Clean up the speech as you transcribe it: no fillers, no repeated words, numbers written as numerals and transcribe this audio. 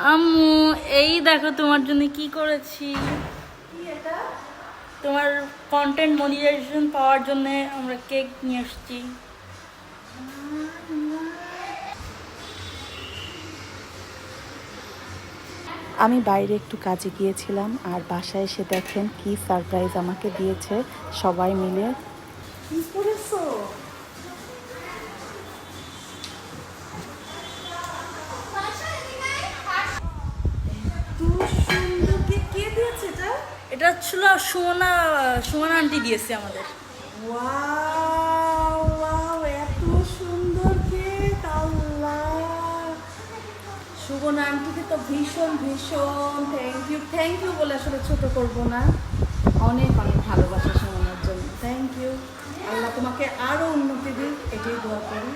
আম্মু, এই দেখো তোমার জন্য কি করেছি। কি এটা? তোমার কন্টেন্ট মনিটাইজেশন পাওয়ার জন্য আমরা কেক নিয়ে আসছি। আমি বাইরে একটু কাজে গিয়েছিলাম আর বাসায় এসে দেখেন কি সারপ্রাইজ আমাকে দিয়েছে সবাই মিলে। কি করেছো? এত সুন্দর কেক কে দিয়েছে এটা? এটা ছিল সুমনা, সুমনা আন্টি দিয়েছে আমাদের। ওয়াও ওয়াও, এত সুন্দর কেক! আল্লাহ, সুবর্ণা আন্টিকে তো ভীষণ ভীষণ থ্যাংক ইউ বলে আসলে ছোট করবো না। অনেক অনেক ভালোবাসা সুমনার জন্য। Thank you. আল্লাহ তোমাকে আরো উন্নতি দিক, এটাই দোয়া করি।